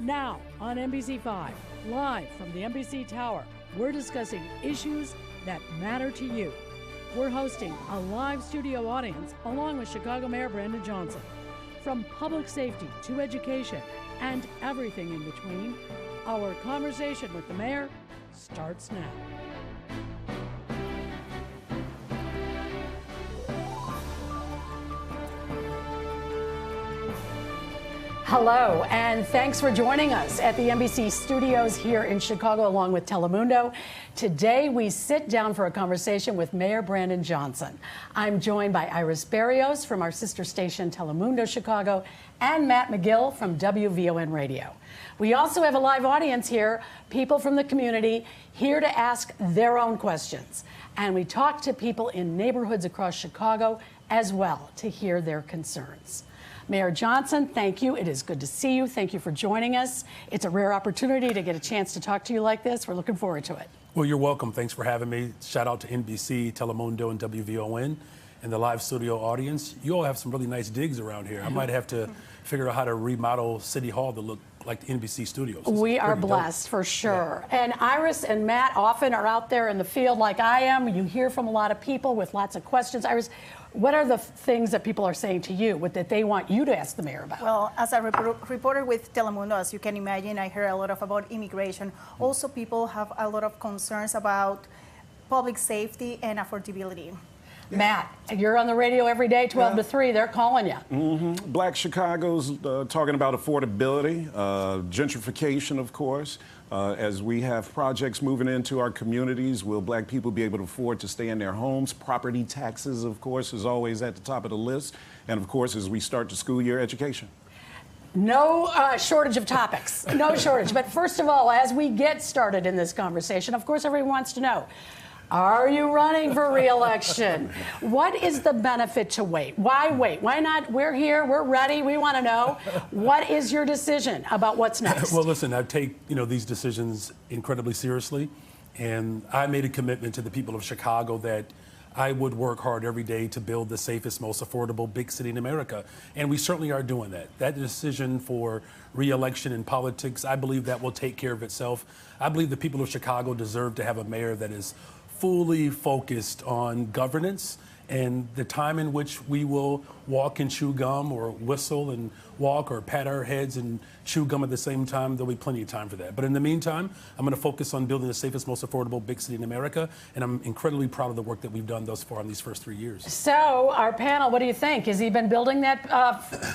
Now on NBC5, live from the NBC Tower, we're discussing issues that matter to you. We're hosting a live studio audience along with Chicago Mayor Brandon Johnson. From public safety to education and everything in between, our conversation with the mayor starts now. Hello, and thanks for joining us at the NBC studios here in Chicago along with Telemundo. Today, we sit down for a conversation with Mayor Brandon Johnson. I'm joined by Berríos from our sister station Telemundo Chicago and Matt McGill from WVON Radio. We also have a live audience here, people from the community here to ask their own questions. And we talk to people in neighborhoods across Chicago as well to hear their concerns. Mayor Johnson, thank you. It is good to see you. Thank you for joining us. It's a rare opportunity to get a chance to talk to you like this. We're looking forward to it. Well, you're welcome. Thanks for having me. Shout out to NBC, Telemundo, and WVON, and the live studio audience. You all have some really nice digs around here. I might have to figure out how to remodel City Hall to look like the NBC studios. We are blessed, for sure. Yeah. And Iris and Matt often are out there in the field like I am. You hear from a lot of people with lots of questions. Iris, what are the things that people are saying to you that they want you to ask the mayor about? Well, as a reporter with Telemundo, as you can imagine, I hear a lot about immigration. Also, people have a lot of concerns about public safety and affordability. Matt, you're on the radio every day, 12 to 3. They're calling you. Black Chicago's talking about affordability, gentrification, of course. As we have projects moving into our communities, will black people be able to afford to stay in their homes? Property taxes, of course, is always at the top of the list. And, of course, as we start the school year education. No shortage of topics. No shortage. But first of all, as we get started in this conversation, of course, everyone wants to know, are you running for re-election? What is the benefit to wait? Why wait? Why not? We're here. We're ready. We want to know. What is your decision about what's next? Well, listen, I take these decisions incredibly seriously, and I made a commitment to the people of Chicago that I would work hard every day to build the safest, most affordable big city in America. And we certainly are doing that. That decision for re-election in politics, I believe that will take care of itself. I believe the people of Chicago deserve to have a mayor that is fully focused on governance and the time in which we will walk and chew gum or whistle and walk or pat our heads and chew gum at the same time. There'll be plenty of time for that. But in the meantime, I'm going to focus on building the safest, most affordable big city in America. And I'm incredibly proud of the work that we've done thus far in these first 3 years. So our panel, what do you think? Has he been building that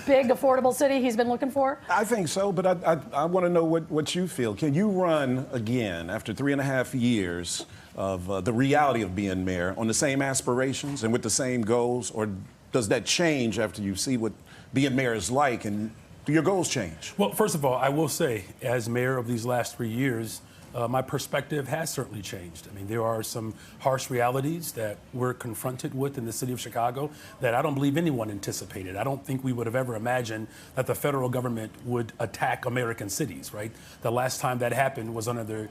big, affordable city he's been looking for? I think so, but I want to know what you feel. Can you run again after 3.5 years of the reality of being mayor on the same aspirations and with the same goals, or does that change after you see what being mayor is like, and do your goals change? Well, first of all, I will say, as mayor of these last 3 years, my perspective has certainly changed. I mean, there are some harsh realities that we're confronted with in the city of Chicago that I don't believe anyone anticipated. I don't think we would have ever imagined that the federal government would attack American cities, right? The last time that happened was under the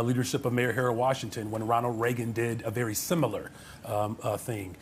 leadership of Mayor Harold Washington when Ronald Reagan did a very similar thing.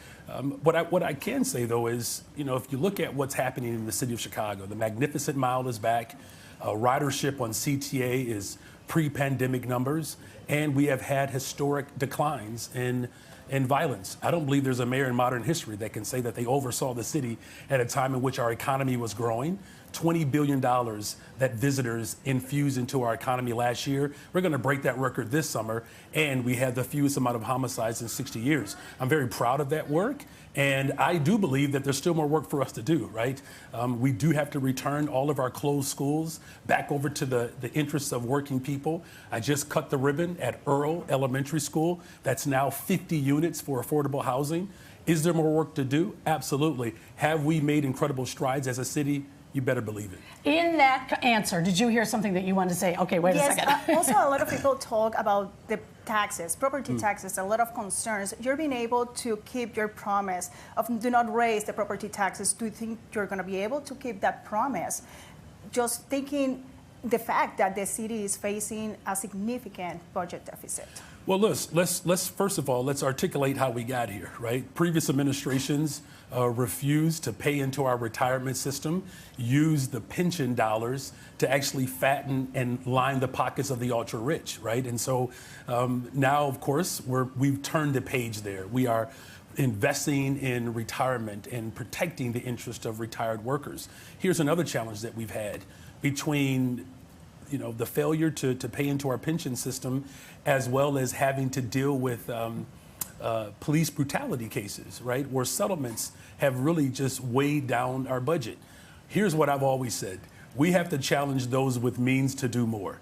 What I can say, though, is, if you look at what's happening in the city of Chicago, the Magnificent Mile is back. Ridership on CTA is pre-pandemic numbers, and we have had historic declines in violence. I don't believe there's a mayor in modern history that can say that they oversaw the city at a time in which our economy was growing. $20 billion that visitors infused into our economy last year. We're going to break that record this summer, and we had the fewest amount of homicides in 60 years. I'm very proud of that work, and I do believe that there's still more work for us to do, right? We do have to return all of our closed schools back over to the interests of working people. I just cut the ribbon at Earl Elementary School. That's now 50 units for affordable housing. Is there more work to do? Absolutely. Have we made incredible strides as a city? You better believe it. In that answer, did you hear something that you wanted to say? Okay, wait a second. Also, a lot of people talk about the taxes, property taxes, a lot of concerns. You're being able to keep your promise of do not raise the property taxes. Do you think you're going to be able to keep that promise? Just thinking the fact that the city is facing a significant budget deficit? Well, let's first of all, let's articulate how we got here, right? Previous administrations refused to pay into our retirement system, used the pension dollars to actually fatten and line the pockets of the ultra rich, right? And so now, of course, we've turned the page there. We are investing in retirement and protecting the interest of retired workers. Here's another challenge that we've had between the failure to pay into our pension system, as well as having to deal with police brutality cases, right, where settlements have really just weighed down our budget. Here's what I've always said. We have to challenge those with means to do more.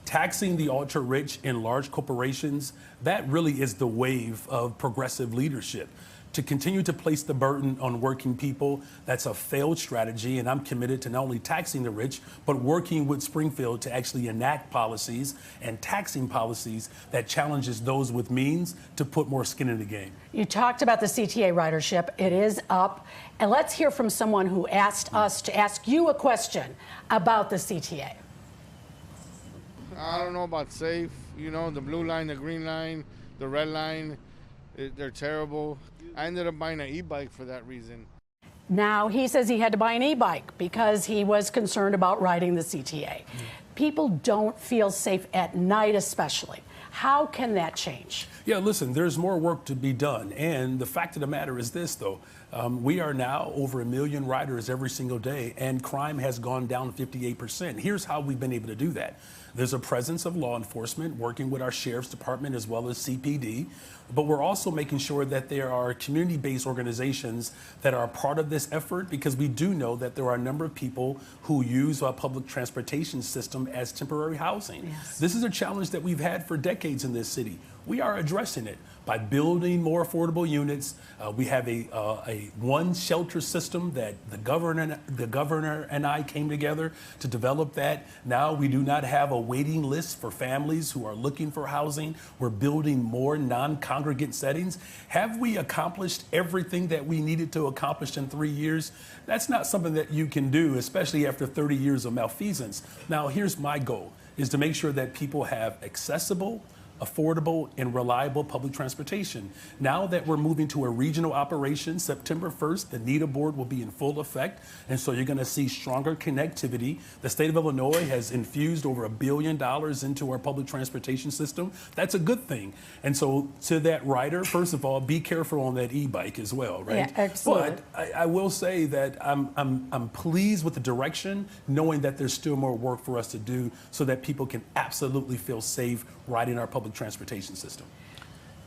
Taxing the ultra rich and large corporations, that really is the wave of progressive leadership. To continue to place the burden on working people, that's a failed strategy, and I'm committed to not only taxing the rich, but working with Springfield to actually enact policies and taxing policies that challenges those with means to put more skin in the game. You talked about the CTA ridership. It is up. And let's hear from someone who asked us to ask you a question about the CTA. I don't know about safe, the blue line, the green line, the red line, they're terrible. I ended up buying an e-bike for that reason. Now, he says he had to buy an e-bike because he was concerned about riding the CTA. People don't feel safe at night, especially. How can that change? Yeah, listen, there's more work to be done. And the fact of the matter is this, though. We are now over 1 million riders every single day, and crime has gone down 58%. Here's how we've been able to do that. There's a presence of law enforcement working with our sheriff's department as well as CPD, but we're also making sure that there are community-based organizations that are a part of this effort, because we do know that there are a number of people who use our public transportation system as temporary housing. Yes. This is a challenge that we've had for decades in this city. We are addressing it by building more affordable units. We have a one shelter system that the governor and I came together to develop that. Now we do not have a waiting list for families who are looking for housing. We're building more non-congregate settings. Have we accomplished everything that we needed to accomplish in 3 years? That's not something that you can do, especially after 30 years of malfeasance. Now, here's my goal, is to make sure that people have accessible, affordable, and reliable public transportation. Now that we're moving to a regional operation, September 1st, the NETA board will be in full effect, and so you're going to see stronger connectivity. The state of Illinois has infused over $1 billion into our public transportation system. That's a good thing. And so to that rider, first of all, be careful on that e-bike as well, right? Yeah, absolutely. But I will say that I'm pleased with the direction, knowing that there's still more work for us to do so that people can absolutely feel safe riding our public transportation system.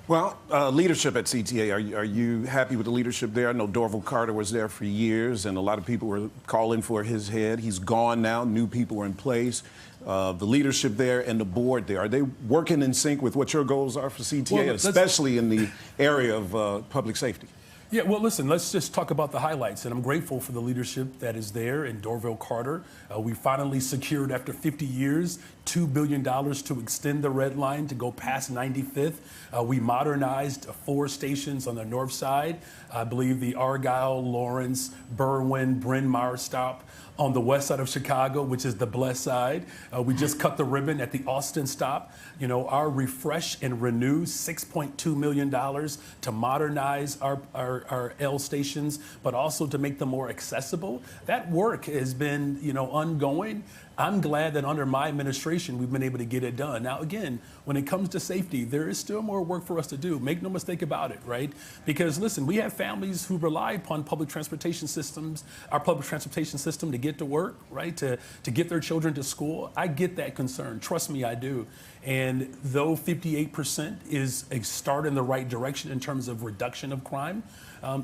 Well, leadership at CTA, are you happy with the leadership there? I know Dorval Carter was there for years, and a lot of people were calling for his head. He's gone now. New people are in place. The leadership there and the board there, are they working in sync with what your goals are for CTA, Well, especially in the area of public safety? Yeah, well, listen, let's just talk about the highlights. And I'm grateful for the leadership that is there in Dorval Carter. We finally secured, after 50 years, $2 billion to extend the red line to go past 95th. We modernized 4 stations on the north side. I believe the Argyle, Lawrence, Berwyn, Bryn Mawr stop on the west side of Chicago, which is the blessed side. We just cut the ribbon at the Austin stop. Our refresh and renew $6.2 million to modernize our L stations, but also to make them more accessible. That work has been, ongoing. I'm glad that under my administration, we've been able to get it done. Now, again, when it comes to safety, there is still more work for us to do. Make no mistake about it, right? Because listen, we have families who rely upon public transportation systems, our public transportation system, to get to work, right? To get their children to school. I get that concern. Trust me, I do. And though 58% is a start in the right direction in terms of reduction of crime,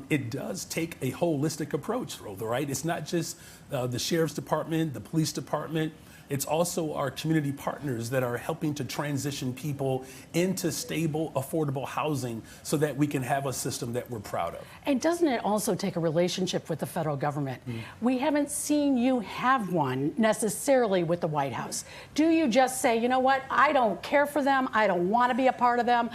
it does take a holistic approach, right? It's not just the sheriff's department, the police department. It's also our community partners that are helping to transition people into stable, affordable housing so that we can have a system that we're proud of. And doesn't it also take a relationship with the federal government? We haven't seen you have one necessarily with the White House. Do you just say, you know what, I don't care for them, I don't want to be a part of them,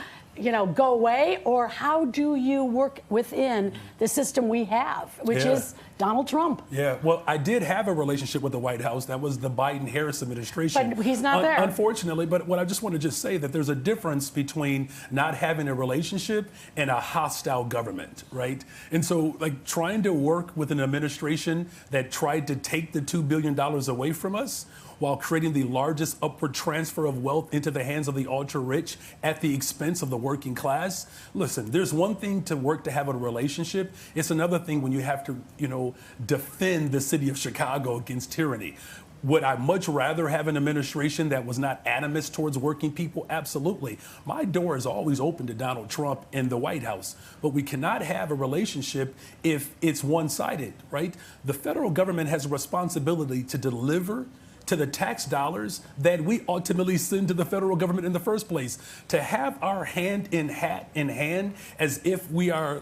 go away? Or how do you work within the system we have, which is Donald Trump. Yeah, well, I did have a relationship with the White House. That was the Biden-Harris administration. But he's not there. Unfortunately, but what I just want to just say that there's a difference between not having a relationship and a hostile government, right? And so, like, trying to work with an administration that tried to take the $2 billion away from us while creating the largest upward transfer of wealth into the hands of the ultra-rich at the expense of the working class. Listen, there's one thing to work to have a relationship. It's another thing when you have to, defend the city of Chicago against tyranny. Would I much rather have an administration that was not animist towards working people? Absolutely. My door is always open to Donald Trump and the White House, but we cannot have a relationship if it's one-sided, right? The federal government has a responsibility to deliver to the tax dollars that we ultimately send to the federal government in the first place. To have our hand in hand as if we are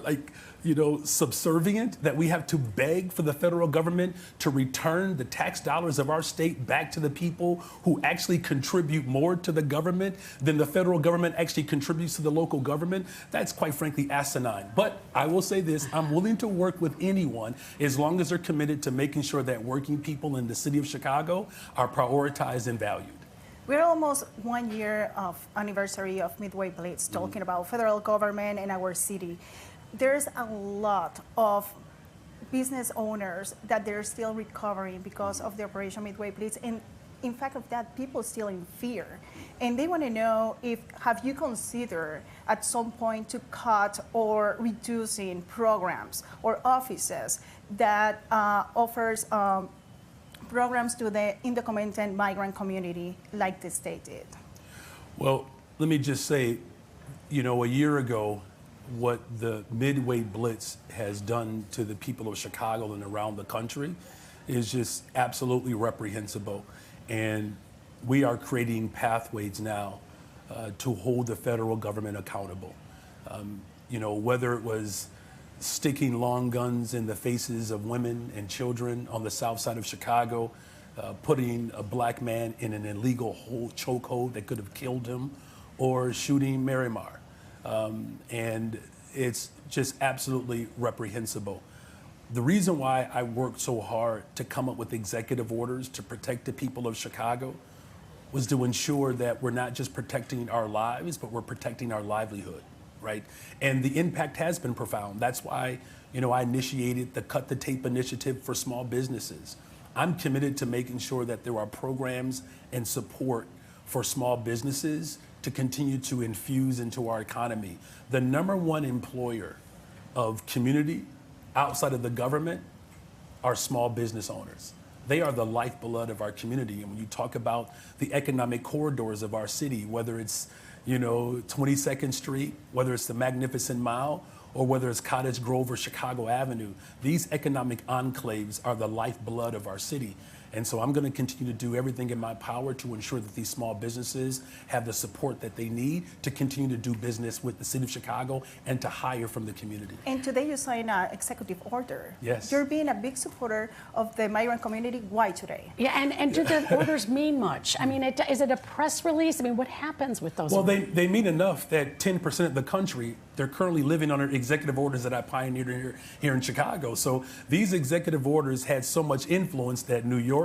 subservient, that we have to beg for the federal government to return the tax dollars of our state back to the people who actually contribute more to the government than the federal government actually contributes to the local government, that's quite frankly asinine. But I will say this, I'm willing to work with anyone as long as they're committed to making sure that working people in the city of Chicago are prioritized and valued. We're almost 1 year of anniversary of Midway Blitz, talking about federal government and our city. There's a lot of business owners that they're still recovering because of the Operation Midway Blitz. And in fact of that, people still in fear. And they want to know have you considered at some point to cut or reducing programs or offices that offers programs to the undocumented migrant community like the state did? Well, let me just say, a year ago, what the Midway Blitz has done to the people of Chicago and around the country is just absolutely reprehensible. And we are creating pathways now to hold the federal government accountable. Whether it was sticking long guns in the faces of women and children on the south side of Chicago, putting a black man in an illegal chokehold that could have killed him, or shooting Miramar. And it's just absolutely reprehensible. The reason why I worked so hard to come up with executive orders to protect the people of Chicago was to ensure that we're not just protecting our lives, but we're protecting our livelihood, right? And the impact has been profound. That's why, I initiated the Cut the Tape initiative for small businesses. I'm committed to making sure that there are programs and support for small businesses to continue to infuse into our economy. The number one employer of community outside of the government are small business owners. They are the lifeblood of our community. And when you talk about the economic corridors of our city, whether it's 22nd Street, whether it's the Magnificent Mile, or whether it's Cottage Grove or Chicago Avenue, these economic enclaves are the lifeblood of our city. And so I'm going to continue to do everything in my power to ensure that these small businesses have the support that they need to continue to do business with the city of Chicago and to hire from the community. And today you signed an executive order. Yes. You're being a big supporter of the migrant community. Why today? Yeah, and do the orders mean much? I mean, is it a press release? I mean, what happens with those? Well, they mean enough that 10% of the country, they're currently living under executive orders that I pioneered here in Chicago. So these executive orders had so much influence that New York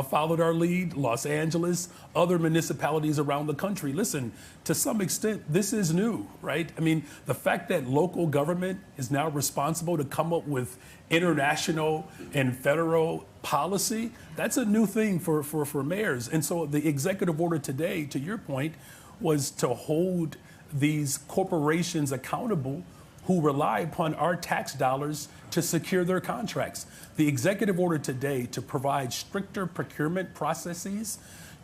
followed our lead, Los Angeles, other municipalities around the country. Listen, to some extent, this is new, right? I mean, the fact that local government is now responsible to come up with international and federal policy, that's a new thing for mayors. And so the executive order today, to your point, was to hold these corporations accountable who rely upon our tax dollars to secure their contracts. The executive order today to provide stricter procurement processes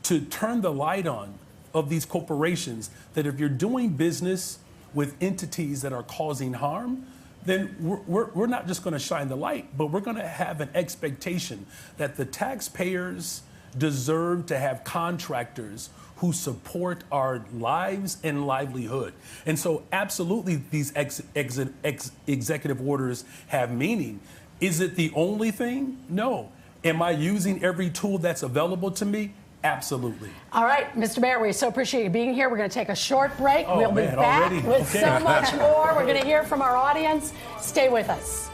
to turn the light on of these corporations, that if you're doing business with entities that are causing harm, then we're not just going to shine the light, but we're going to have an expectation that the taxpayers deserve to have contractors who support our lives and livelihood. And so absolutely these executive orders have meaning. Is it the only thing? No. Am I using every tool that's available to me? Absolutely. All right, Mr. Mayor, we so appreciate you being here. We're going to take a short break. Oh, we'll be back already? with Okay. so much more. We're going to hear from our audience. Stay with us.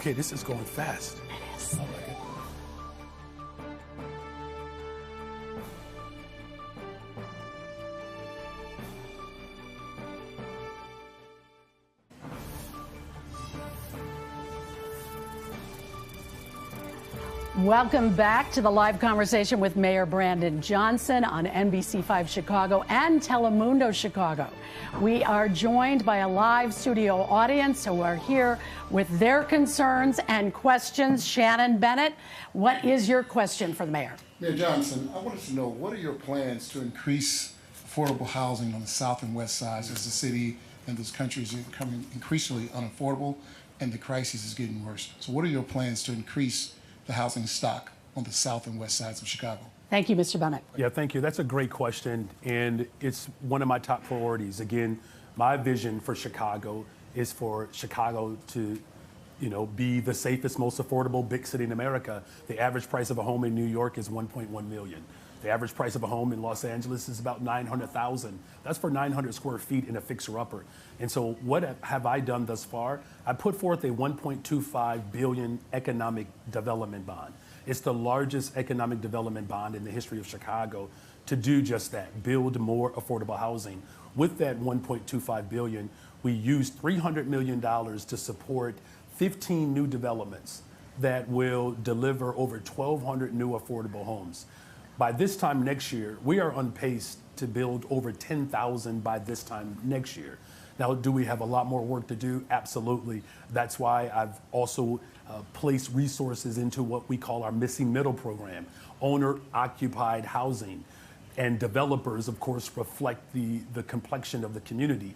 Okay, this is going fast. It is. Oh my goodness. Welcome back to the live conversation with Mayor Brandon Johnson on NBC5 Chicago and Telemundo Chicago. We are joined by a live studio audience who are here with their concerns and questions. Shannon Bennett, what is your question for the mayor? Mayor Johnson, I wanted to know, what are your plans to increase affordable housing on the south and west sides as the city and this country is becoming increasingly unaffordable and the crisis is getting worse? So what are your plans to increase the housing stock on the south and west sides of Chicago? Thank you, Mr. Bennett. Yeah, thank you. That's a great question, and it's one of my top priorities. Again, my vision for Chicago is for Chicago to, be the safest, most affordable big city in America. The average price of a home in New York is $1.1 million. The average price of a home in Los Angeles is about $900,000. That's for 900 square feet in a fixer-upper. And so what have I done thus far? I put forth a $1.25 billion economic development bond. It's the largest economic development bond in the history of Chicago to do just that, build more affordable housing. With that $1.25 billion, we used $300 million to support 15 new developments that will deliver over 1,200 new affordable homes. By this time next year, we are on pace to build over 10,000 by this time next year. Now, do we have a lot more work to do? Absolutely. That's why I've also placed resources into what we call our missing middle program, owner-occupied housing. And developers, of course, reflect the complexion of the community.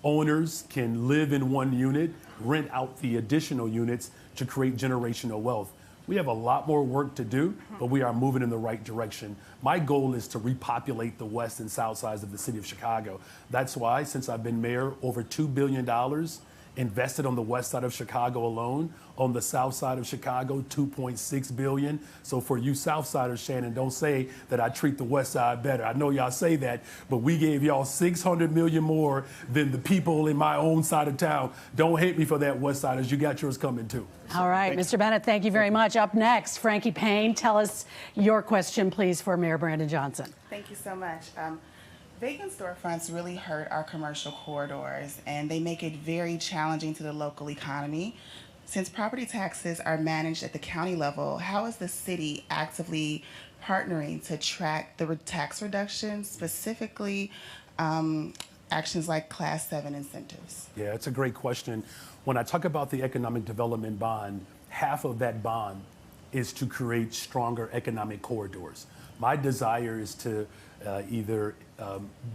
Owners can live in one unit, rent out the additional units to create generational wealth. We have a lot more work to do, but we are moving in the right direction. My goal is to repopulate the west and south sides of the city of Chicago. That's why, since I've been mayor, over $2 billion invested on the west side of Chicago alone. On the south side of Chicago, $2.6 billion. So for you south siders, Shannon, don't say that I treat the west side better. I know y'all say that, but we gave y'all $600 million more than the people in my own side of town. Don't hate me for that, west siders. You got yours coming too. All right, Mr. Bennett, thank you very much. Up next, Frankie Payne, tell us your question, please, for Mayor Brandon Johnson. Thank you so much. Vacant storefronts really hurt our commercial corridors, and they make it very challenging to the local economy. Since property taxes are managed at the county level, how is the city actively partnering to track the tax reductions, specifically actions like Class 7 incentives? Yeah, it's a great question. When I talk about the economic development bond, half of that bond is to create stronger economic corridors. My desire is to either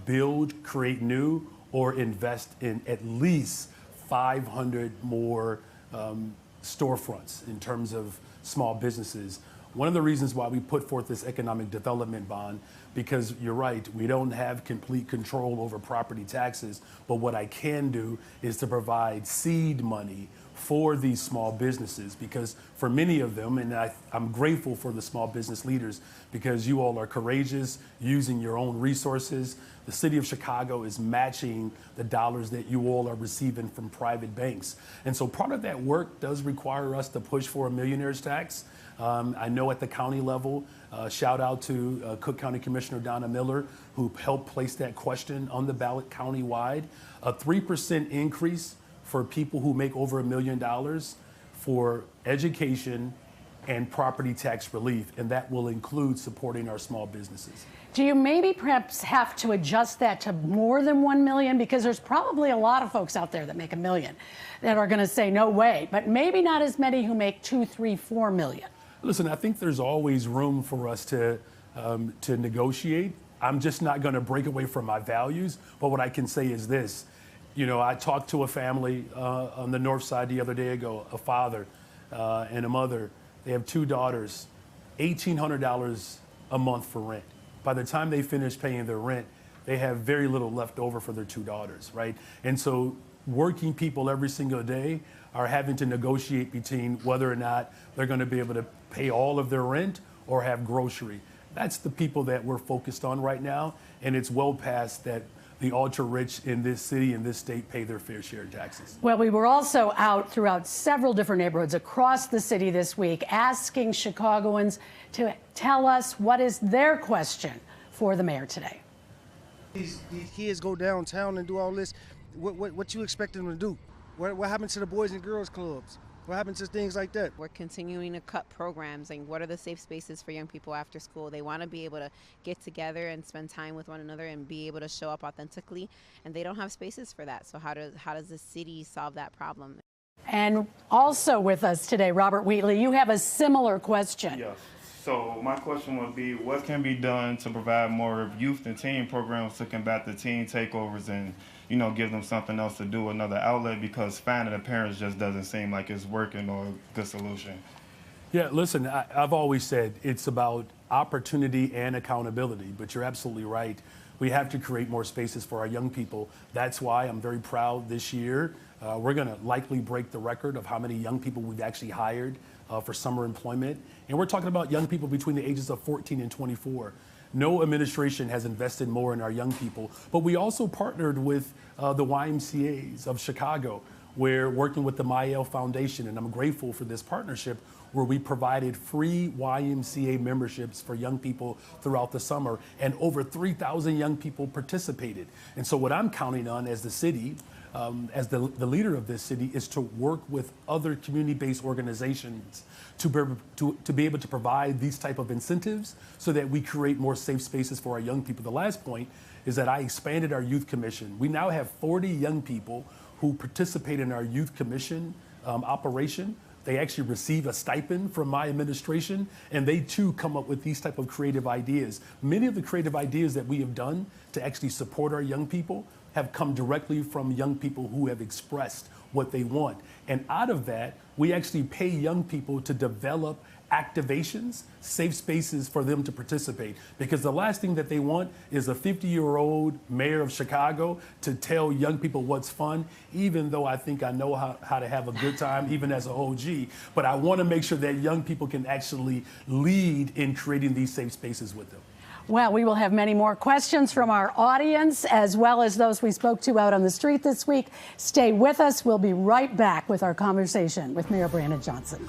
build, create new, or invest in at least 500 more storefronts in terms of small businesses. One of the reasons why we put forth this economic development bond, because you're right, we don't have complete control over property taxes, but what I can do is to provide seed money for these small businesses, because for many of them, and I'm grateful for the small business leaders, because you all are courageous, using your own resources. The city of Chicago is matching the dollars that you all are receiving from private banks. And so part of that work does require us to push for a millionaire's tax. I know at the county level, shout out to Cook County Commissioner Donna Miller, who helped place that question on the ballot countywide. A 3% increase for people who make over $1 million for education and property tax relief, and that will include supporting our small businesses. Do you maybe perhaps have to adjust that to more than 1 million? Because there's probably a lot of folks out there that make $1 million that are going to say no way, but maybe not as many who make 2, 3, 4 million. Listen, I think there's always room for us to negotiate. I'm just not going to break away from my values, but what I can say is this. I talked to a family on the north side the other day ago, a father and a mother. They have 2 daughters, $1,800 a month for rent. By the time they finish paying their rent, they have very little left over for their 2 daughters, right? And so working people every single day are having to negotiate between whether or not they're going to be able to pay all of their rent or have grocery. That's the people that we're focused on right now, and it's well past that the ultra-rich in this city, in this state, pay their fair share of taxes. Well, we were also out throughout several different neighborhoods across the city this week asking Chicagoans to tell us what is their question for the mayor today. These kids go downtown and do all this. What you expect them to do? What happened to the Boys and Girls Clubs? What happened to things like that? We're continuing to cut programs, and what are the safe spaces for young people after school? They want to be able to get together and spend time with one another and be able to show up authentically, and they don't have spaces for that. So how does the city solve that problem? And also with us today, Robert Wheatley, you have a similar question. Yes. So my question would be, what can be done to provide more youth and teen programs to combat the teen takeovers and, give them something else to do, another outlet, because finding the parents just doesn't seem like it's working or a good solution. Yeah, listen, I've always said it's about opportunity and accountability, but you're absolutely right. We have to create more spaces for our young people. That's why I'm very proud this year. We're going to likely break the record of how many young people we've actually hired for summer employment. And we're talking about young people between the ages of 14 and 24. No administration has invested more in our young people, but we also partnered with the YMCAs of Chicago. We're working with the mayoral Foundation, and I'm grateful for this partnership where we provided free YMCA memberships for young people throughout the summer, and over 3,000 young people participated. And so what I'm counting on as the city, as the leader of this city, is to work with other community-based organizations to be able to provide these type of incentives so that we create more safe spaces for our young people. The last point is that I expanded our youth commission. We now have 40 young people who participate in our youth commission operation. They actually receive a stipend from my administration, and they too come up with these type of creative ideas. Many of the creative ideas that we have done to actually support our young people have come directly from young people who have expressed what they want. And out of that, we actually pay young people to develop activations, safe spaces for them to participate. Because the last thing that they want is a 50-year-old mayor of Chicago to tell young people what's fun, even though I think I know how to have a good time, even as an OG. But I want to make sure that young people can actually lead in creating these safe spaces with them. Well, we will have many more questions from our audience, as well as those we spoke to out on the street this week. Stay with us. We'll be right back with our conversation with Mayor Brandon Johnson.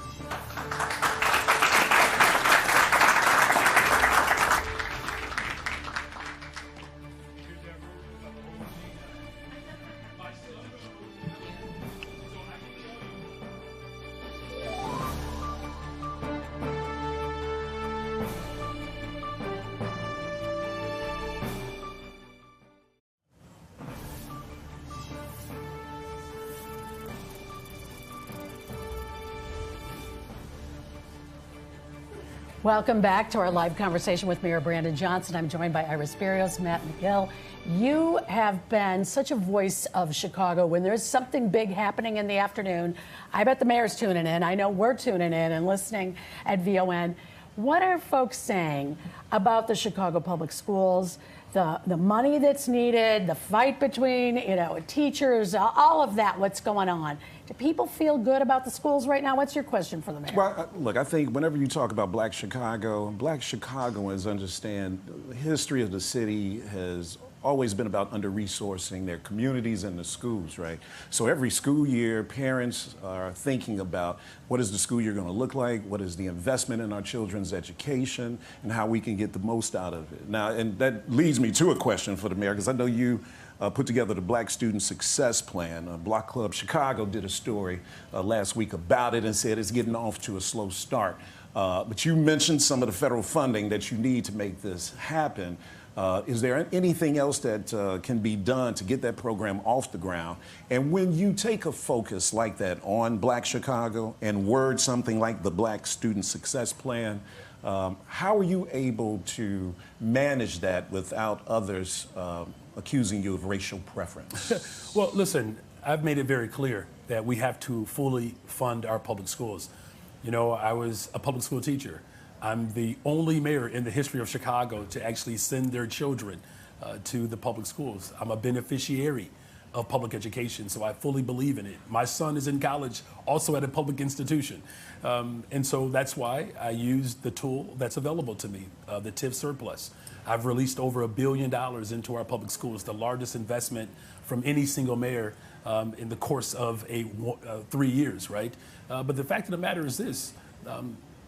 Welcome back to our live conversation with Mayor Brandon Johnson. I'm joined by Iris Berríos, Matt McGill. You have been such a voice of Chicago. When there's something big happening in the afternoon, I bet the mayor's tuning in. I know we're tuning in and listening at VON. What are folks saying about the Chicago Public Schools, the money that's needed, the fight between, teachers, all of that, what's going on? Do people feel good about the schools right now? What's your question for the mayor? Well, look, I think whenever you talk about Black Chicagoans understand the history of the city has always been about under-resourcing their communities and the schools, right? So every school year, parents are thinking about what is the school year going to look like, what is the investment in our children's education, and how we can get the most out of it. Now, and that leads me to a question for the mayor, because I know you put together the Black Student Success Plan. Block Club Chicago did a story last week about it and said it's getting off to a slow start. But you mentioned some of the federal funding that you need to make this happen. Is there anything else that can be done to get that program off the ground? And when you take a focus like that on Black Chicago and word something like the Black Student Success Plan, how are you able to manage that without others accusing you of racial preference? Well, listen, I've made it very clear that we have to fully fund our public schools. I was a public school teacher. I'm the only mayor in the history of Chicago to actually send their children to the public schools. I'm a beneficiary of public education, so I fully believe in it. My son is in college, also at a public institution. And so that's why I use the tool that's available to me, the TIF surplus. I've released over $1 billion into our public schools, the largest investment from any single mayor in the course of 3 years, right? But the fact of the matter is this,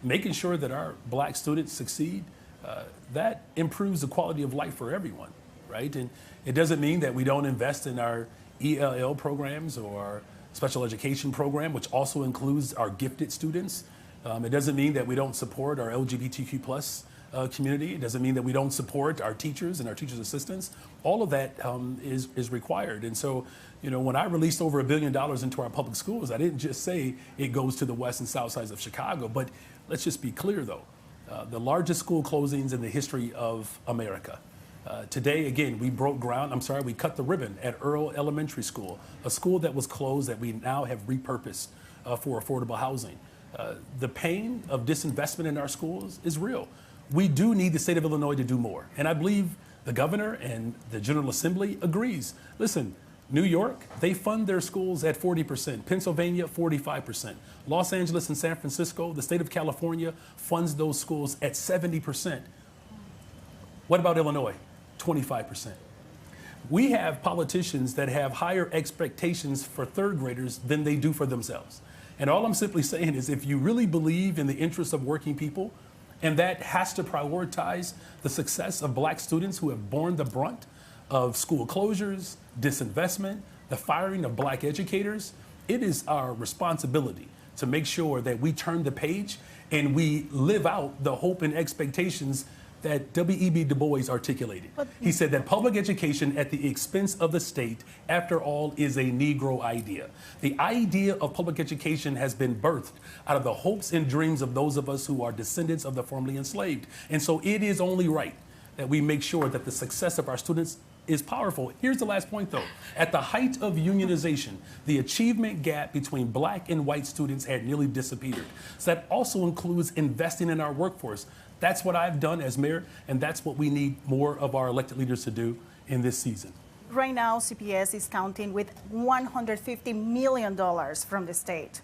making sure that our black students succeed, that improves the quality of life for everyone, right? And it doesn't mean that we don't invest in our ELL programs or our special education program, which also includes our gifted students. It doesn't mean that we don't support our LGBTQ plus community. It doesn't mean that we don't support our teachers and our teachers' assistants. All of that is required. And so, you know, when I released over $1 billion into our public schools, I didn't just say it goes to the west and south sides of Chicago, but let's just be clear though. The largest school closings in the history of America. Today, again, we cut the ribbon at Earl Elementary School, a school that was closed that we now have repurposed for affordable housing. The pain of disinvestment in our schools is real. We do need the state of Illinois to do more. And I believe the governor and the General Assembly agrees. Listen, New York, they fund their schools at 40%. Pennsylvania, 45%. Los Angeles and San Francisco, the state of California funds those schools at 70%. What about Illinois? 25%. We have politicians that have higher expectations for third graders than they do for themselves. And all I'm simply saying is if you really believe in the interests of working people, and that has to prioritize the success of black students who have borne the brunt of school closures, disinvestment, the firing of black educators, it is our responsibility to make sure that we turn the page and we live out the hope and expectations that W.E.B. Du Bois articulated. He said that public education at the expense of the state, after all, is a Negro idea. The idea of public education has been birthed out of the hopes and dreams of those of us who are descendants of the formerly enslaved. And so it is only right that we make sure that the success of our students is powerful. Here's the last point though. At the height of unionization, the achievement gap between black and white students had nearly disappeared. So that also includes investing in our workforce. That's what I've done as mayor, and that's what we need more of our elected leaders to do in this season. Right now, CPS is counting with $150 million from the state.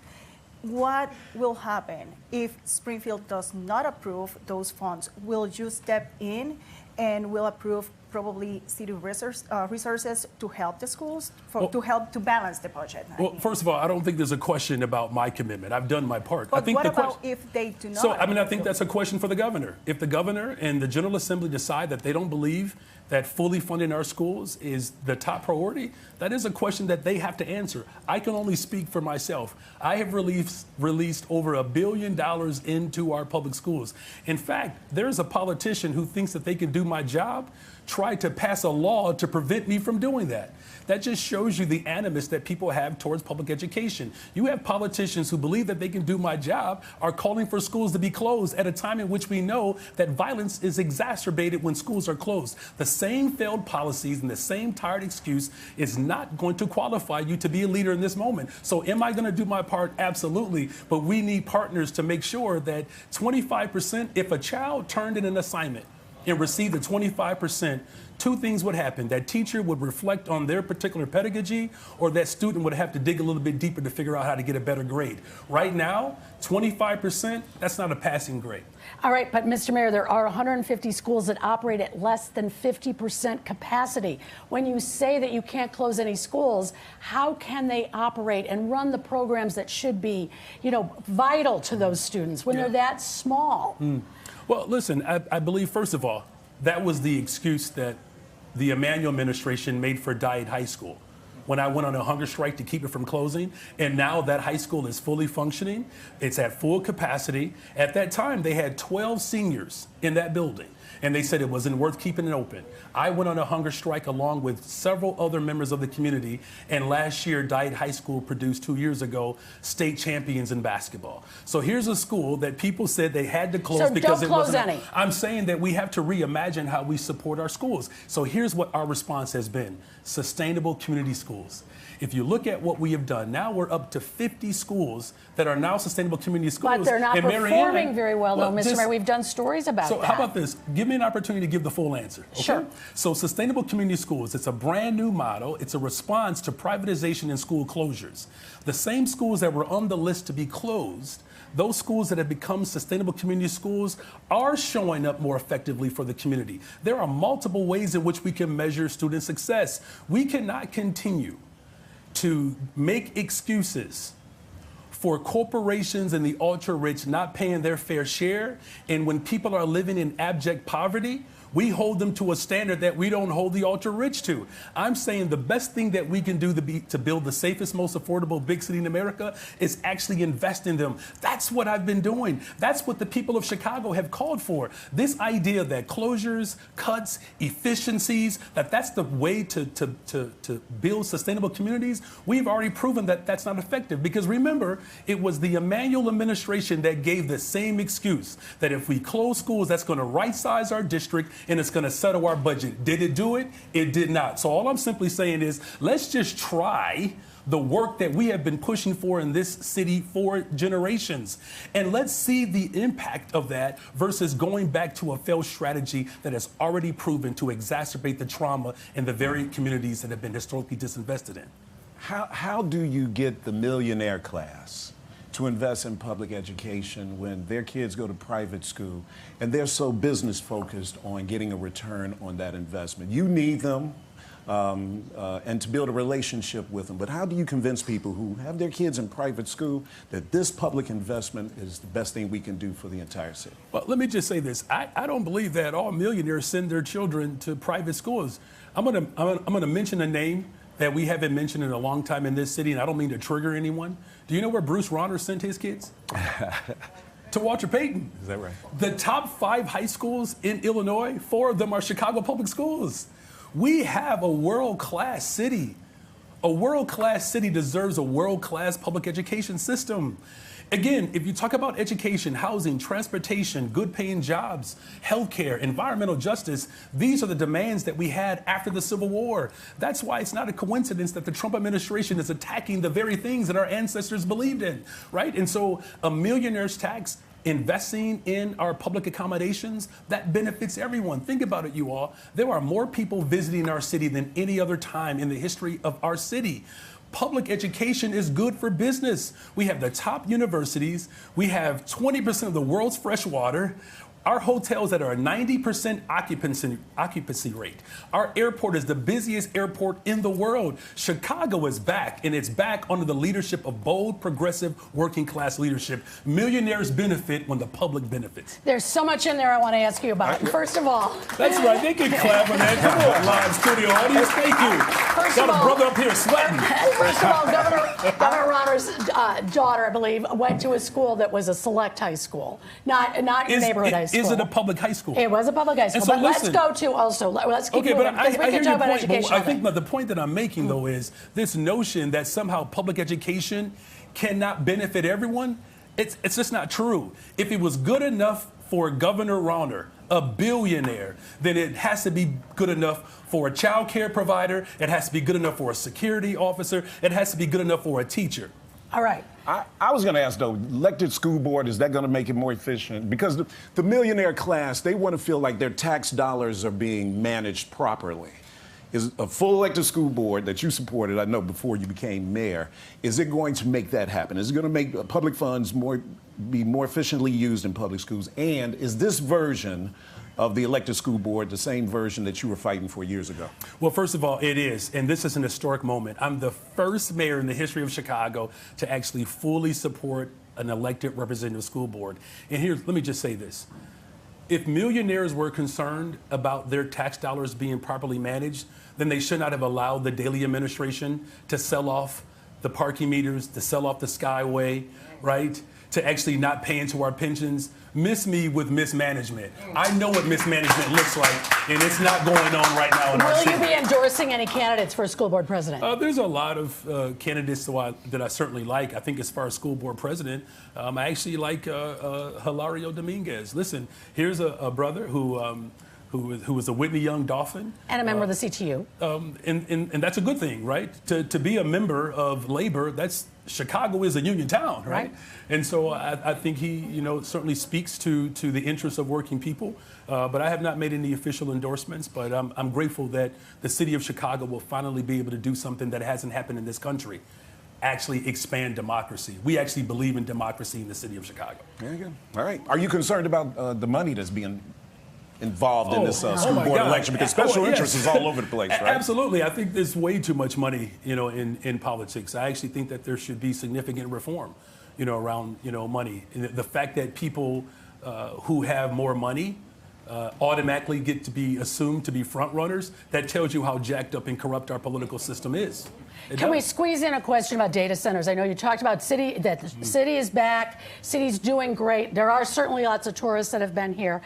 What will happen if Springfield does not approve those funds? Will you step in and will approve probably city resources to help the schools, to balance the budget? Well, first of all, I don't think there's a question about my commitment. I've done my part. But I think what about if they do not? I think that's a question for the governor. If the governor and the General Assembly decide that they don't believe that fully funding our schools is the top priority, that is a question that they have to answer. I can only speak for myself. I have released over $1 billion into our public schools. In fact, there's a politician who thinks that they can do my job, tried to pass a law to prevent me from doing that. That just shows you the animus that people have towards public education. You have politicians who believe that they can do my job, are calling for schools to be closed at a time in which we know that violence is exacerbated when schools are closed. The same failed policies and the same tired excuse is not going to qualify you to be a leader in this moment. So am I going to do my part? Absolutely. But we need partners to make sure that 25%, if a child turned in an assignment and received the 25%, two things would happen. That teacher would reflect on their particular pedagogy, or that student would have to dig a little bit deeper to figure out how to get a better grade. Right now, 25%, that's not a passing grade. All right, but Mr. Mayor, there are 150 schools that operate at less than 50% capacity. When you say that you can't close any schools, how can they operate and run the programs that should be, vital to those students when they're that small? Well, listen, I believe, first of all, that was the excuse that the Emanuel administration made for Diet High School when I went on a hunger strike to keep it from closing. And now that high school is fully functioning. It's at full capacity. At that time, they had 12 seniors in that building, and they said it wasn't worth keeping it open. I went on a hunger strike along with several other members of the community, and last year, Diet High School produced 2 years ago state champions in basketball. So here's a school that people said they had to close because it wasn't. Any. I'm saying that we have to reimagine how we support our schools. So here's what our response has been: sustainable community schools. If you look at what we have done, now we're up to 50 schools that are now sustainable community schools. But they're not performing very well, though, Mr. Mayor. We've done stories about So how about this? Give me an opportunity to give the full answer. Okay? Sure. So sustainable community schools, it's a brand new model. It's a response to privatization and school closures. The same schools that were on the list to be closed, those schools that have become sustainable community schools are showing up more effectively for the community. There are multiple ways in which we can measure student success. We cannot continue to make excuses for corporations and the ultra-rich not paying their fair share. And when people are living in abject poverty, we hold them to a standard that we don't hold the ultra-rich to. I'm saying the best thing that we can do to build the safest, most affordable big city in America is actually invest in them. That's what I've been doing. That's what the people of Chicago have called for. This idea that closures, cuts, efficiencies, that's the way to build sustainable communities, we've already proven that that's not effective. Because remember, it was the Emanuel administration that gave the same excuse that if we close schools, that's going to right-size our district and it's going to settle our budget. Did it do it? It did not. So all I'm simply saying is let's just try the work that we have been pushing for in this city for generations. And let's see the impact of that versus going back to a failed strategy that has already proven to exacerbate the trauma in the very communities that have been historically disinvested in. How do you get the millionaire class to invest in public education when their kids go to private school and they're so business focused on getting a return on that investment? You need them and to build a relationship with them. But how do you convince people who have their kids in private school that this public investment is the best thing we can do for the entire city? Well, let me just say this. I don't believe that all millionaires send their children to private schools. I'm gonna mention a name that we haven't mentioned in a long time in this city, and I don't mean to trigger anyone. Do you know where Bruce Rauner sent his kids? To Walter Payton. Is that right? The top 5 high schools in Illinois, 4 of them are Chicago public schools. We have a world-class city. A world-class city deserves a world-class public education system. Again, if you talk about education, housing, transportation, good-paying jobs, healthcare, environmental justice, these are the demands that we had after the Civil War. That's why it's not a coincidence that the Trump administration is attacking the very things that our ancestors believed in, right? And so a millionaire's tax, investing in our public accommodations, that benefits everyone. Think about it, you all. There are more people visiting our city than any other time in the history of our city. Public education is good for business. We have the top universities. We have 20% of the world's fresh water. Our hotels that are a 90% occupancy rate. Our airport is the busiest airport in the world. Chicago is back, and it's back under the leadership of bold, progressive, working class leadership. Millionaires benefit when the public benefits. There's so much in there I want to ask you about. First of all, that's right. They can clap on that. Come on, live studio audience. Thank you. Got a brother up here sweating. First of all, Governor Rauner's daughter, I believe, went to a school that was a select high school, not neighborhood high school. Is it a public high school? It was a public high school. So but listen, let's go to also, let's keep moving, but we can talk about education. I think the point that I'm making, though, is this notion that somehow public education cannot benefit everyone. It's just not true. If it was good enough for Governor Rauner, a billionaire, then it has to be good enough for a child care provider. It has to be good enough for a security officer. It has to be good enough for a teacher. All right. I was going to ask, though, elected school board, is that going to make it more efficient? Because the millionaire class, they want to feel like their tax dollars are being managed properly. Is a full elected school board that you supported, I know, before you became mayor, is it going to make that happen? Is it going to make public funds be more efficiently used in public schools? And is this version of the elected school board the same version that you were fighting for years ago? Well, first of all, it is. And this is an historic moment. I'm the first mayor in the history of Chicago to actually fully support an elected representative school board. And let me just say this. If millionaires were concerned about their tax dollars being properly managed, then they should not have allowed the Daley administration to sell off the parking meters, to sell off the Skyway, right? To actually not pay into our pensions. Miss me with mismanagement. I know what mismanagement looks like, and it's not going on right now in our city. Will you be endorsing any candidates for school board president? There's a lot of candidates that I certainly like. I think as far as school board president, I actually like Hilario Dominguez. Listen, here's a brother who who was a Whitney Young Dolphin. And a member of the CTU. And that's a good thing, right? To be a member of labor, Chicago is a union town, right? And so I think he, certainly speaks to the interests of working people. But I have not made any official endorsements, but I'm grateful that the city of Chicago will finally be able to do something that hasn't happened in this country. Actually expand democracy. We actually believe in democracy in the city of Chicago. Very good. All right. Are you concerned about the money that's being involved in this school board election? Because special interest is all over the place, right? Absolutely. I think there's way too much money, in politics. I actually think that there should be significant reform, around, money. And the fact that people who have more money automatically get to be assumed to be front runners, that tells you how jacked up and corrupt our political system is. Can we squeeze in a question about data centers? I know you talked about that the city is back, city's doing great. There are certainly lots of tourists that have been here.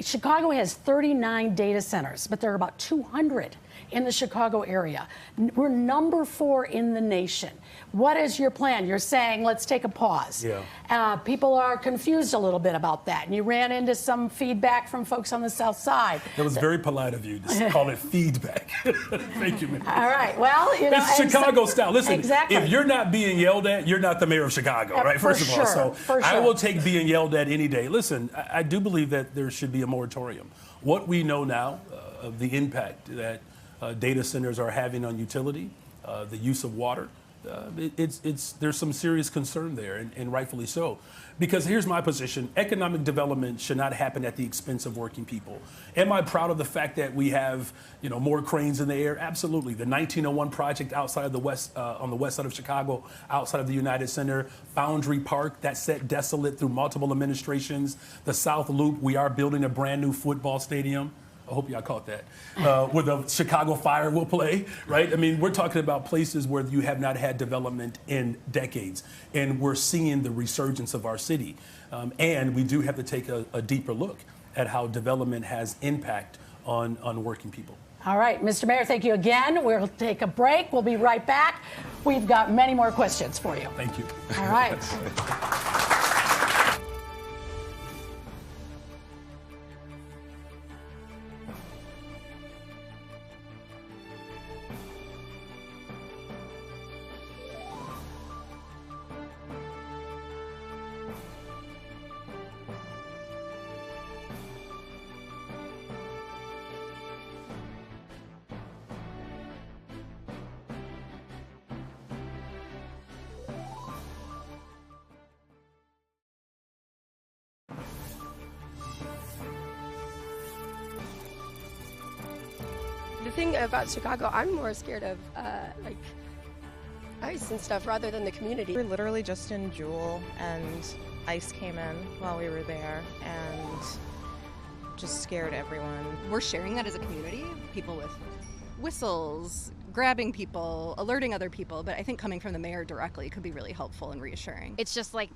Chicago has 39 data centers, but there are about 200 in the Chicago area. We're number 4 in the nation. What is your plan? You're saying, let's take a pause. Yeah. People are confused a little bit about that. And you ran into some feedback from folks on the South Side. It was very polite of you to call it feedback. Thank you, man. All right. Well, it's Chicago style. Listen, exactly. If you're not being yelled at, you're not the mayor of Chicago, right? First of all. So I will take being yelled at any day. Listen, I do believe that there should be a moratorium. What we know now of the impact that data centers are having on utility, the use of water, there's some serious concern there, and rightfully so. Because here's my position: economic development should not happen at the expense of working people. Am I proud of the fact that we have, more cranes in the air? Absolutely. The 1901 project outside of the west, on the west side of Chicago, outside of the United Center, Foundry Park, that sat desolate through multiple administrations. The South Loop, we are building a brand new football stadium. I hope y'all caught that. Where the Chicago Fire will play, right? I mean, we're talking about places where you have not had development in decades, and we're seeing the resurgence of our city. And we do have to take a deeper look at how development has impact on working people. All right, Mr. Mayor, thank you again. We'll take a break. We'll be right back. We've got many more questions for you. Thank you. All right. The thing about Chicago, I'm more scared of like ICE and stuff rather than the community. We were literally just in Jewel and ICE came in while we were there and just scared everyone. We're sharing that as a community, people with whistles, grabbing people, alerting other people, but I think coming from the mayor directly could be really helpful and reassuring. It's just like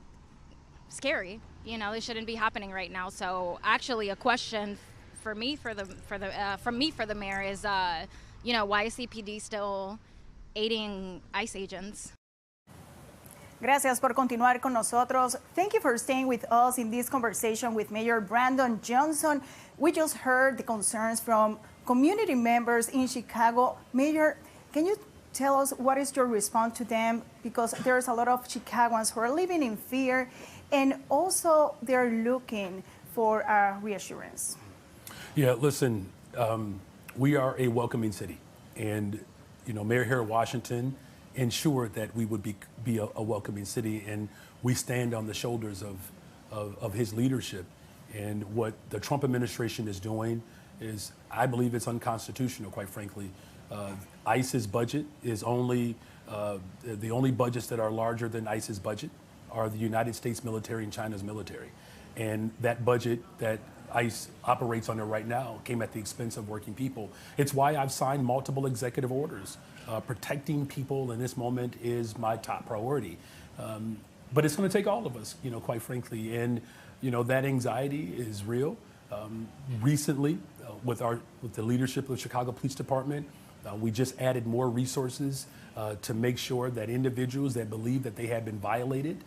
scary, it shouldn't be happening right now. So actually a question from me for the mayor is, why is CPD still aiding ICE agents? Gracias por continuar con nosotros. Thank you for staying with us in this conversation with Mayor Brandon Johnson. We just heard the concerns from community members in Chicago. Mayor, can you tell us what is your response to them? Because there's a lot of Chicagoans who are living in fear, and also they're looking for reassurance. Yeah, listen, we are a welcoming city, and Mayor here at Washington ensured that we would be a welcoming city, and we stand on the shoulders of his leadership. And what the Trump administration is doing is, I believe it's unconstitutional, quite frankly. ICE's budget is only, the only budgets that are larger than ICE's budget are the United States military and China's military. And that budget that ICE operates under right now came at the expense of working people. It's why I've signed multiple executive orders. Protecting people in this moment is my top priority. But it's going to take all of us, quite frankly. And, that anxiety is real. Recently, with the leadership of the Chicago Police Department, We just added more resources to make sure that individuals that believe that they have been violated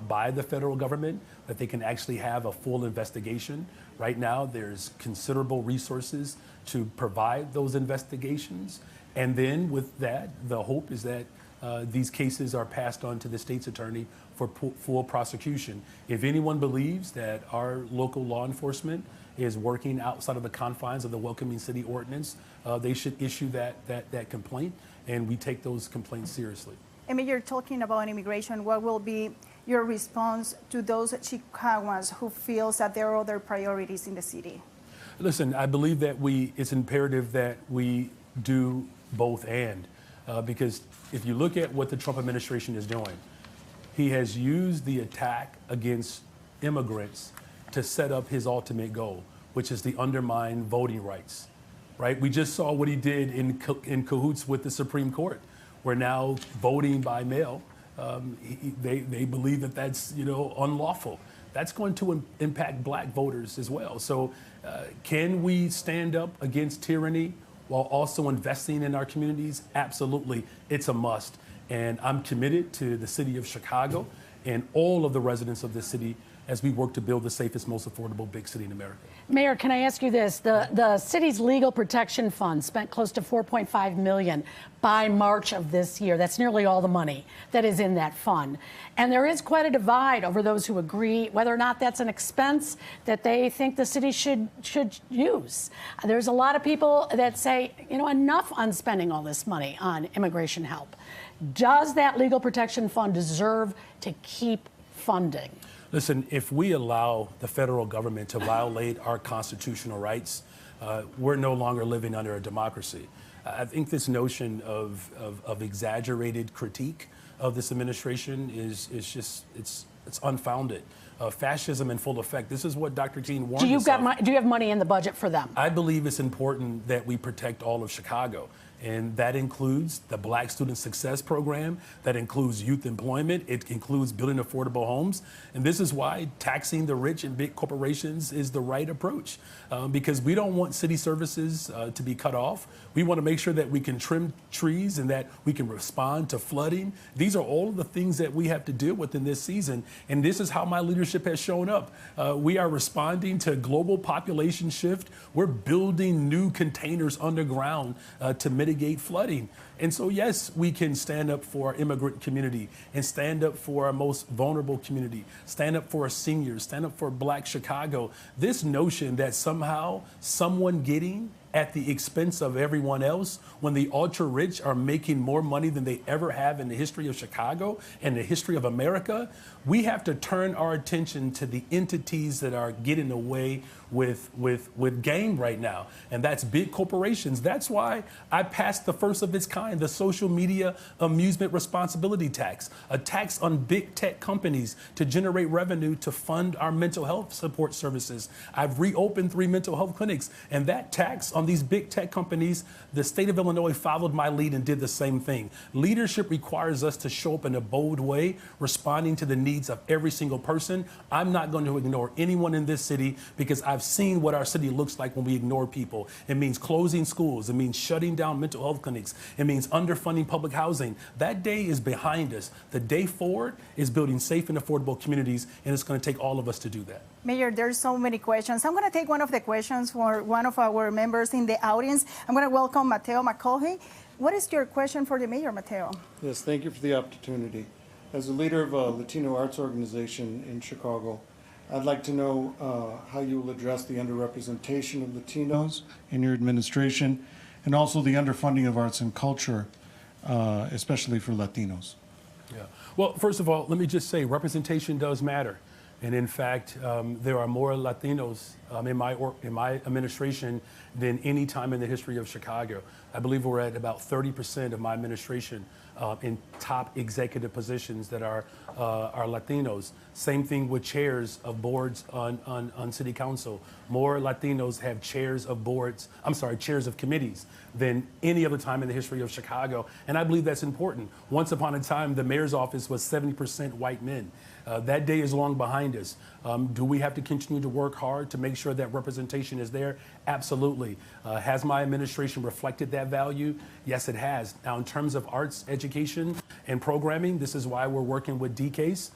by the federal government, that they can actually have a full investigation. Right now, there's considerable resources to provide those investigations. And then with that, the hope is that these cases are passed on to the state's attorney for full prosecution. If anyone believes that our local law enforcement is working outside of the confines of the Welcoming City Ordinance, they should issue that complaint, and we take those complaints seriously. I mean, you're talking about immigration. What will be your response to those Chicagoans who feels that there are other priorities in the city? Listen, I believe that it's imperative that we do both and, because if you look at what the Trump administration is doing, he has used the attack against immigrants to set up his ultimate goal, which is to undermine voting rights, right? We just saw what he did in cahoots with the Supreme Court, where now voting by mail, they believe that that's unlawful. That's going to impact black voters as well. So can we stand up against tyranny while also investing in our communities? Absolutely, it's a must. And I'm committed to the city of Chicago and all of the residents of this city as we work to build the safest, most affordable big city in America. Mayor, can I ask you this? The city's legal protection fund spent close to $4.5 million by March of this year. That's nearly all the money that is in that fund. And there is quite a divide over those who agree whether or not that's an expense that they think the city should use. There's a lot of people that say, enough on spending all this money on immigration help. Does that legal protection fund deserve to keep funding? Listen, if we allow the federal government to violate our constitutional rights, we're no longer living under a democracy. I think this notion of exaggerated critique of this administration is just, it's unfounded. Fascism in full effect. This is what Dr. King warned us of. Do you have money in the budget for them? I believe it's important that we protect all of Chicago. And that includes the Black Student Success Program, that includes youth employment, it includes building affordable homes. And this is why taxing the rich and big corporations is the right approach, because we don't want city services to be cut off. We want to make sure that we can trim trees and that we can respond to flooding. These are all of the things that we have to deal with in this season. And this is how my leadership has shown up. We are responding to global population shift. We're building new containers underground to mitigate flooding. And so, yes, we can stand up for our immigrant community and stand up for our most vulnerable community, stand up for our seniors, stand up for Black Chicago. This notion that somehow someone getting at the expense of everyone else, when the ultra rich are making more money than they ever have in the history of Chicago and the history of America, we have to turn our attention to the entities that are getting away with game right now. And that's big corporations. That's why I passed the first of its kind, the social media amusement responsibility tax, a tax on big tech companies to generate revenue to fund our mental health support services. I've reopened 3 mental health clinics, and that tax on these big tech companies, the state of Illinois followed my lead and did the same thing. Leadership requires us to show up in a bold way, responding to the needs of every single person. I'm not going to ignore anyone in this city, because I've seen what our city looks like when we ignore people. It means closing schools. It means shutting down mental health clinics. It means underfunding public housing. That day is behind us. The day forward is building safe and affordable communities, and it's going to take all of us to do that. Mayor, there's so many questions. I'm going to take one of the questions for one of our members in the audience. I'm going to welcome Mateo McCaughey. What is your question for the mayor, Mateo? Yes, thank you for the opportunity. As a leader of a Latino arts organization in Chicago, I'd like to know how you will address the underrepresentation of Latinos in your administration, and also the underfunding of arts and culture, especially for Latinos. Yeah. Well, first of all, let me just say representation does matter. And in fact, there are more Latinos in my administration than any time in the history of Chicago. I believe we're at about 30% of my administration in top executive positions that are Latinos. Same thing with chairs of boards on city council. More Latinos have chairs of chairs of committees than any other time in the history of Chicago. And I believe that's important. Once upon a time, the mayor's office was 70% white men. That day is long behind us. Do we have to continue to work hard to make sure sure that representation is there? Absolutely. Has my administration reflected that value? Yes, it has. Now, in terms of arts education and programming, this is why we're working with DCASE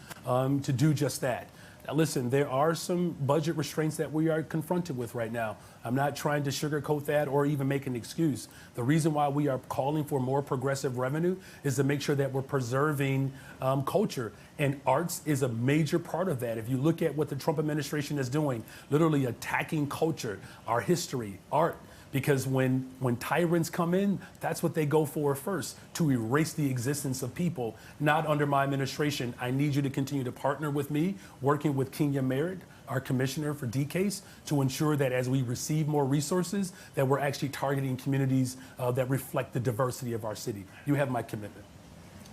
to do just that. Now, listen, there are some budget restraints that we are confronted with right now. I'm not trying to sugarcoat that or even make an excuse. The reason why we are calling for more progressive revenue is to make sure that we're preserving culture. And arts is a major part of that. If you look at what the Trump administration is doing, literally attacking culture, our history, art, because when tyrants come in, that's what they go for first, to erase the existence of people. Not under my administration. I need you to continue to partner with me, working with Kenya Merritt, our commissioner for DCASE, to ensure that as we receive more resources, that we're actually targeting communities that reflect the diversity of our city. You have my commitment.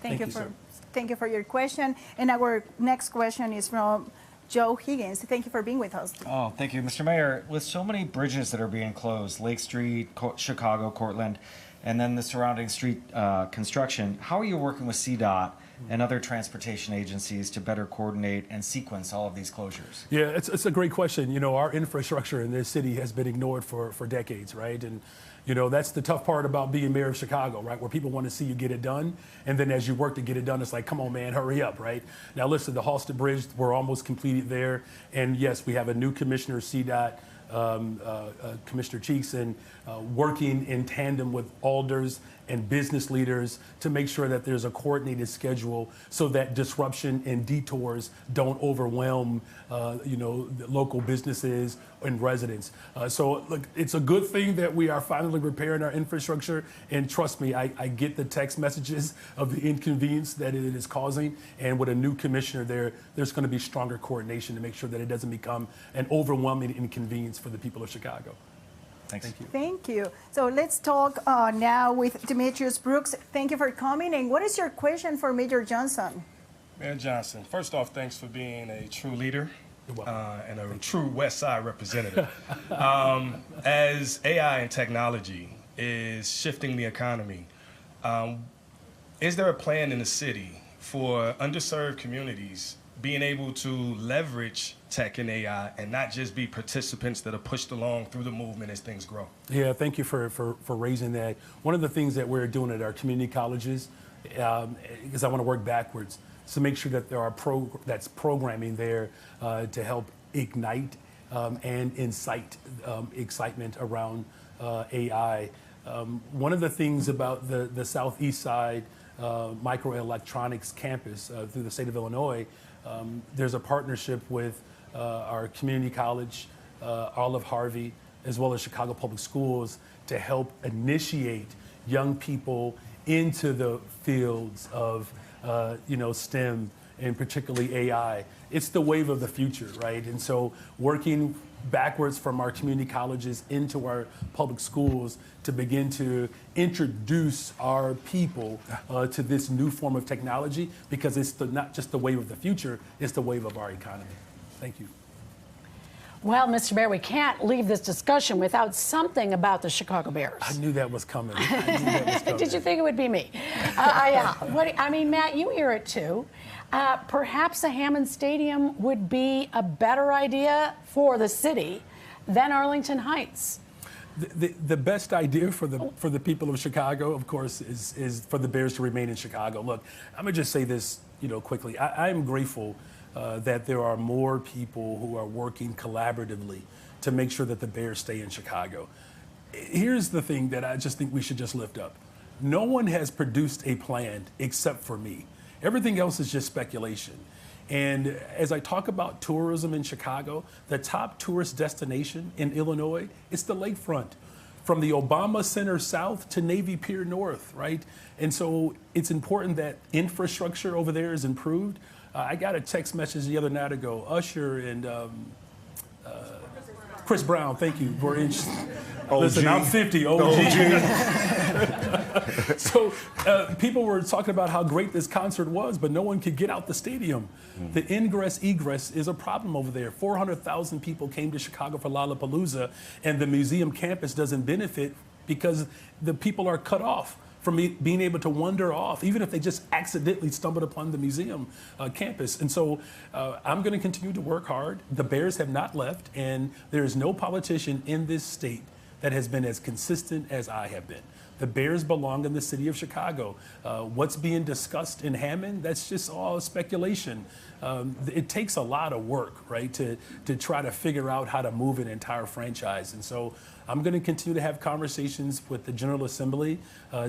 Thank you sir. Thank you for your question. And our next question is from Joe Higgins. Thank you for being with us. Oh, thank you, Mr. Mayor. With so many bridges that are being closed, Lake Street, Chicago, Cortland, and then the surrounding street construction, how are you working with CDOT and other transportation agencies to better coordinate and sequence all of these closures? Yeah, it's a great question. You know, our infrastructure in this city has been ignored for decades, right? And you know, that's the tough part about being mayor of Chicago, right? Where people want to see you get it done. And then as you work to get it done, it's like, come on, man, hurry up, right? Now, listen, the Halsted Bridge, we're almost completed there. And yes, we have a new commissioner, CDOT, Commissioner Cheeks, and working in tandem with alders and business leaders to make sure that there's a coordinated schedule so that disruption and detours don't overwhelm, you know, the local businesses and residents. So look, it's a good thing that we are finally repairing our infrastructure. And trust me, I get the text messages of the inconvenience that it is causing. And with a new commissioner there's going to be stronger coordination to make sure that it doesn't become an overwhelming inconvenience for the people of Chicago. Thanks. Thank you. Thank you. So let's talk now with Demetrius Brooks. Thank you for coming. And what is your question for Mayor Johnson? Mayor Johnson, first off, thanks for being a true leader and a true West Side representative. As AI and technology is shifting the economy, is there a plan in the city for underserved communities being able to leverage tech and AI and not just be participants that are pushed along through the movement as things grow? Yeah, thank you for raising that. One of the things that we're doing at our community colleges, because I want to work backwards, is to make sure that there are that's programming there to help ignite and incite excitement around AI. One of the things about the Southeast Side microelectronics campus through the state of Illinois, there's a partnership with our community college, Olive Harvey, as well as Chicago Public Schools to help initiate young people into the fields of you know, STEM and particularly AI. It's the wave of the future, right? And so working backwards from our community colleges into our public schools to begin to introduce our people to this new form of technology, because it's not just the wave of the future, it's the wave of our economy. Thank you. Well, Mr. Mayor, we can't leave this discussion without something about the Chicago Bears. I knew that was coming. I knew that was coming. Did you think it would be me? I mean, Matt, you hear it too. Perhaps a Hammond Stadium would be a better idea for the city than Arlington Heights. The best idea for the people of Chicago, of course, is for the Bears to remain in Chicago. Look, I'm gonna just say this, you know, quickly. I am grateful that there are more people who are working collaboratively to make sure that the Bears stay in Chicago. Here's the thing that I just think we should just lift up. No one has produced a plan except for me. Everything else is just speculation. And as I talk about tourism in Chicago, the top tourist destination in Illinois is the lakefront, from the Obama Center South to Navy Pier North, right? And so it's important that infrastructure over there is improved. I got a text message the other night ago, Usher and Chris Brown, thank you. We're in. Listen, I'm 50, OG. So people were talking about how great this concert was, but no one could get out the stadium. The ingress egress is a problem over there. 400,000 people came to Chicago for Lollapalooza, and the museum campus doesn't benefit because the people are cut off from being able to wander off, even if they just accidentally stumbled upon the museum campus. And so I'm going to continue to work hard. The Bears have not left, and there is no politician in this state that has been as consistent as I have been. The Bears belong in the city of Chicago. What's being discussed in Hammond, that's just all speculation. It takes a lot of work, right, to try to figure out how to move an entire franchise. And so I'm going to continue to have conversations with the General Assembly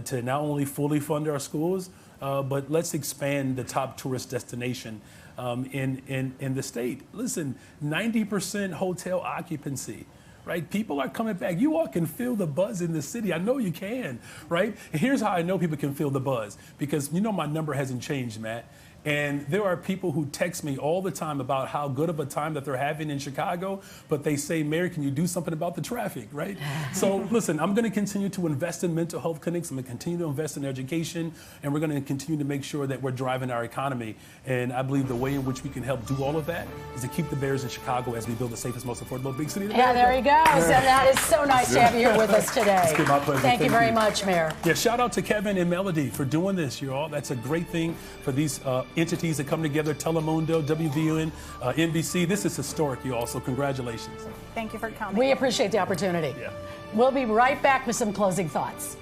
to not only fully fund our schools, but let's expand the top tourist destination in the state. Listen, 90% hotel occupancy. Right? People are coming back. You all can feel the buzz in the city. I know you can, right? And here's how I know people can feel the buzz, because you know my number hasn't changed, Matt. And there are people who text me all the time about how good of a time that they're having in Chicago, but they say, Mayor, can you do something about the traffic, right? So listen, I'm going to continue to invest in mental health clinics. I'm going to continue to invest in education, and we're going to continue to make sure that we're driving our economy. And I believe the way in which we can help do all of that is to keep the Bears in Chicago as we build the safest, most affordable big city in America. Yeah, there he goes. And that is so nice to have you here with us today. It's been my pleasure. Thank you very much, Mayor. Yeah, shout out to Kevin and Melody for doing this, you all. That's a great thing for these entities that come together, Telemundo, WVON, NBC. This is historic, you all, so congratulations. Thank you for coming. We appreciate the opportunity. Yeah. We'll be right back with some closing thoughts.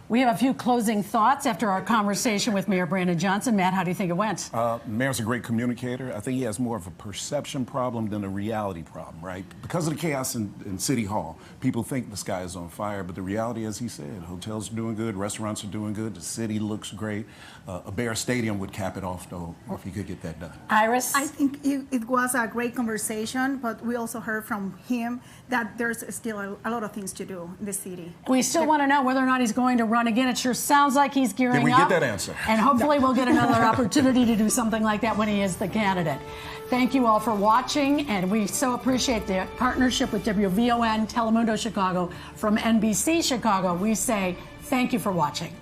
We have a few closing thoughts after our conversation with Mayor Brandon Johnson. Matt, how do you think it went? Mayor's a great communicator. I think he has more of a perception problem than a reality problem, right? Because of the chaos in City Hall, people think the sky is on fire, but the reality, as he said, hotels are doing good, restaurants are doing good, the city looks great. A Bear Stadium would cap it off, though, if he could get that done. Iris? I think it was a great conversation, but we also heard from him that there's still a lot of things to do in the city. We still want to know whether or not he's going to run again. It sure sounds like he's gearing up. Did we get that answer? And hopefully we'll get another opportunity to do something like that when he is the candidate. Thank you all for watching, and we so appreciate the partnership with WVON, Telemundo Chicago, from NBC Chicago. We say thank you for watching.